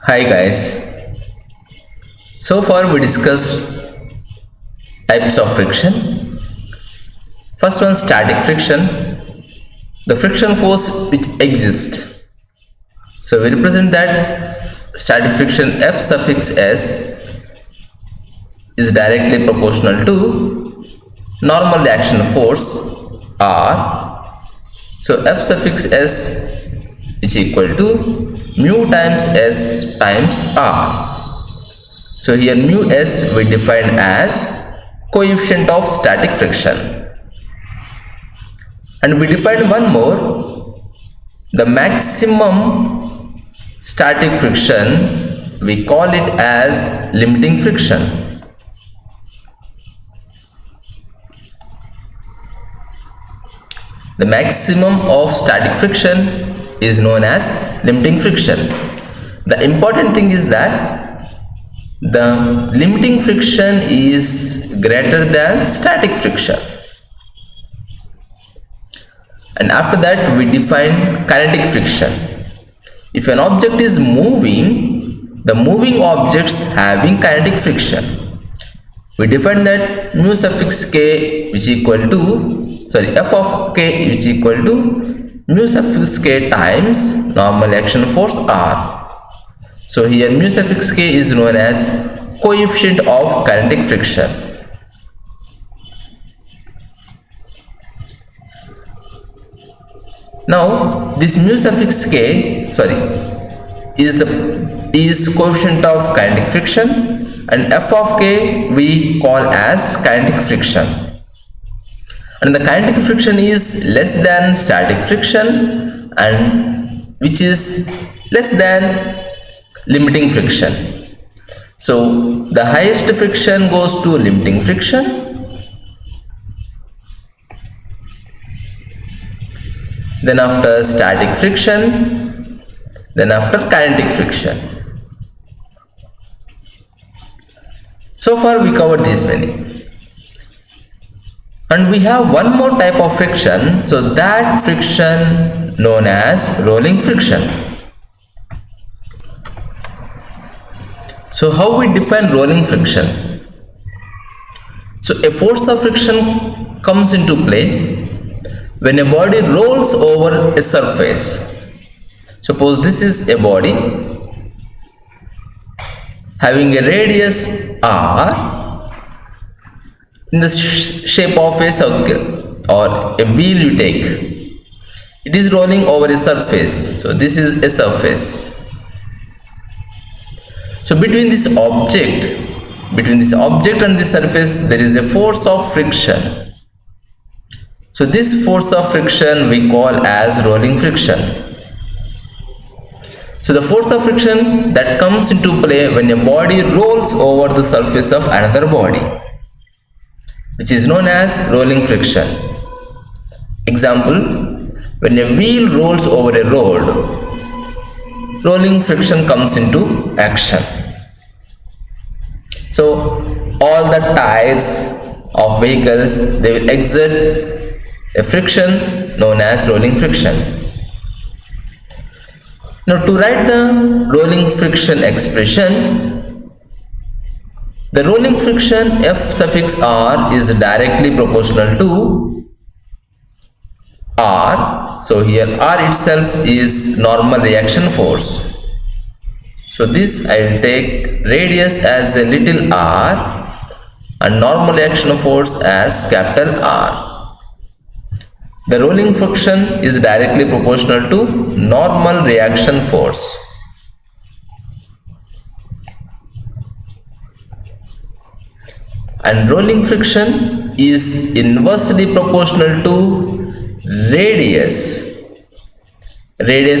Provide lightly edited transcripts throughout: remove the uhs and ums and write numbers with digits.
Hi guys. So far we discussed types of friction. First one, static friction, the friction force which exists. So we represent that static friction F suffix S is directly proportional to normal reaction force R. So F suffix S is equal to mu times S times R. So here mu S we define as coefficient of static friction. And we define one more, the maximum static friction, we call it as limiting friction. The maximum of static friction is known as limiting friction. The important thing is that the limiting friction is greater than static friction. And after that we define kinetic friction. If an object is moving, the moving objects having kinetic friction, we define that mu suffix k which is equal to, f of k which is equal to mu suffix k times normal action force R. So here mu suffix k is known as coefficient of kinetic friction. Now this mu suffix k is coefficient of kinetic friction, and f of k we call as kinetic friction, and the kinetic friction is less than static friction, and which is less than limiting friction. So the highest friction goes to limiting friction, then after static friction, then after kinetic friction. So far we covered these many, and we have one more type of friction, so that friction known as rolling friction. So how we define rolling friction? So a force of friction comes into play when a body rolls over a surface. Suppose this is a body having a radius r in the shape of a circle or a wheel you take. It is rolling over a surface. So this is a surface. So between this object and this surface there is a force of friction. So this force of friction we call as rolling friction. So the force of friction that comes into play when a body rolls over the surface of another body, which is known as rolling friction. Example, when a wheel rolls over a road, rolling friction comes into action. So all the tires of vehicles, they will exert a friction known as rolling friction. Now to write the rolling friction expression, the rolling friction F suffix R is directly proportional to R. So here R itself is normal reaction force. So this I will take radius as a little r and normal reaction force as capital R. The rolling friction is directly proportional to normal reaction force. And rolling friction is inversely proportional to radius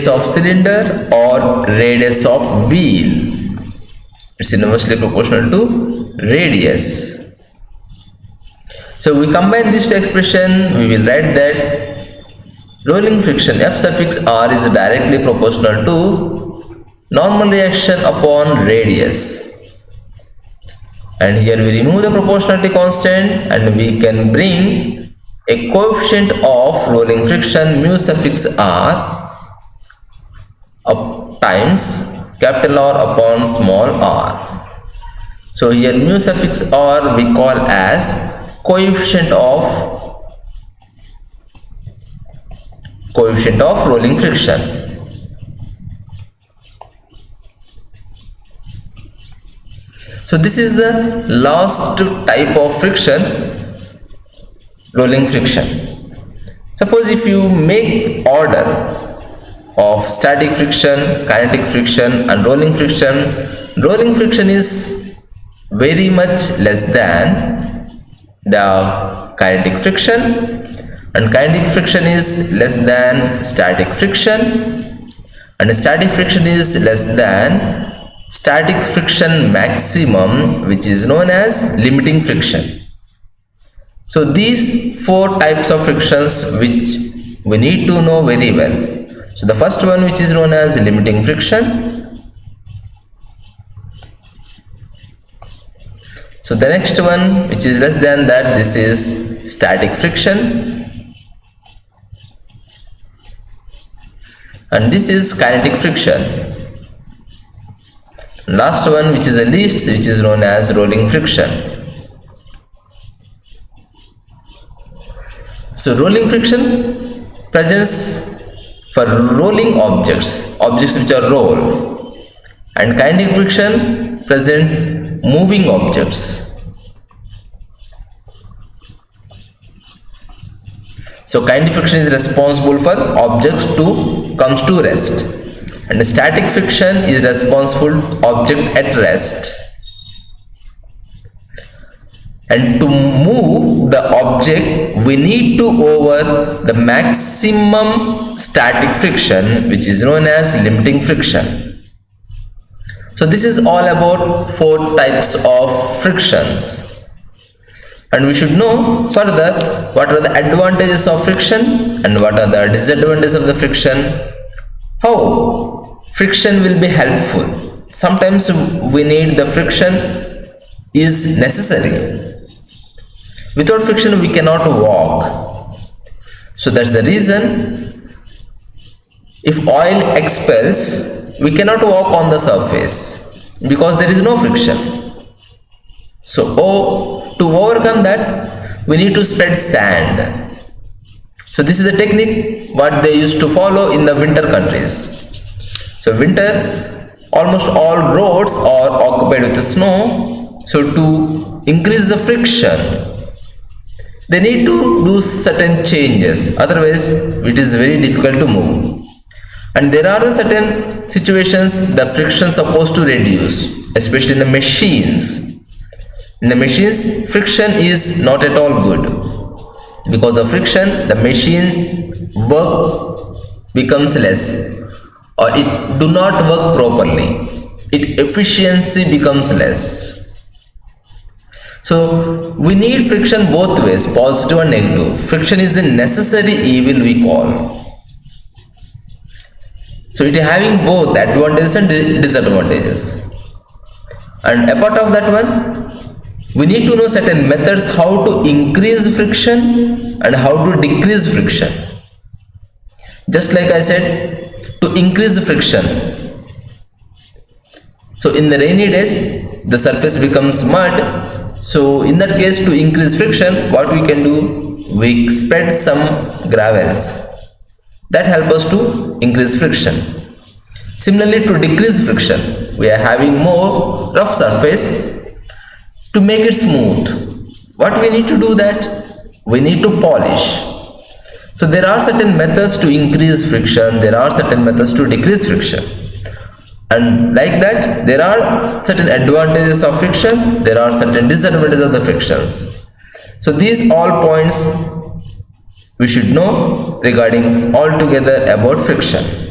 of cylinder or radius of wheel. It's inversely proportional to radius. So we combine these two expression, we will write that rolling friction F suffix R is directly proportional to normal reaction upon radius. And here we remove the proportionality constant and we can bring a coefficient of rolling friction mu suffix R up times capital R upon small r. So here mu suffix r we call as coefficient of rolling friction. So this is the last type of friction, rolling friction. Suppose if you make order of static friction, kinetic friction and rolling friction is very much less than the kinetic friction, and kinetic friction is less than static friction, and static friction is less than static friction maximum, which is known as limiting friction. So these four types of frictions which we need to know very well. So the first one, which is known as limiting friction. So the next one, which is less than that, this is static friction, and this is kinetic friction. Last one, which is the least, which is known as rolling friction. So rolling friction presents for rolling objects which are roll, and kinetic friction present moving objects. So kinetic friction is responsible for objects to comes to rest, and static friction is responsible object at rest. And to move the object, we need to over the maximum static friction, which is known as limiting friction. So this is all about four types of frictions. And we should know further what are the advantages of friction and what are the disadvantages of the friction. How friction will be helpful. Sometimes we need the friction is necessary. Without friction we cannot walk. So that's the reason if oil expels, we cannot walk on the surface because there is no friction. So to overcome that, we need to spread sand. So this is a technique what they used to follow in the winter countries. So winter, almost all roads are occupied with the snow. So to increase the friction, they need to do certain changes, otherwise it is very difficult to move. And there are certain situations the friction is supposed to reduce, especially in the machines. In the machines, friction is not at all good. Because of friction, the machine work becomes less, or it do not work properly. Its efficiency becomes less. So we need friction both ways, positive and negative. Friction is a necessary evil, we call. So it is having both advantages and disadvantages. And apart of that one, we need to know certain methods how to increase friction and how to decrease friction. Just like I said, to increase the friction. So in the rainy days, the surface becomes mud. So in that case, to increase friction, what we can do, we spread some gravels that help us to increase friction. Similarly, to decrease friction, we are having more rough surface to make it smooth. What we need to do that? We need to polish. So there are certain methods to increase friction, there are certain methods to decrease friction. And like that, there are certain advantages of friction, there are certain disadvantages of the frictions. So these all points we should know regarding altogether about friction.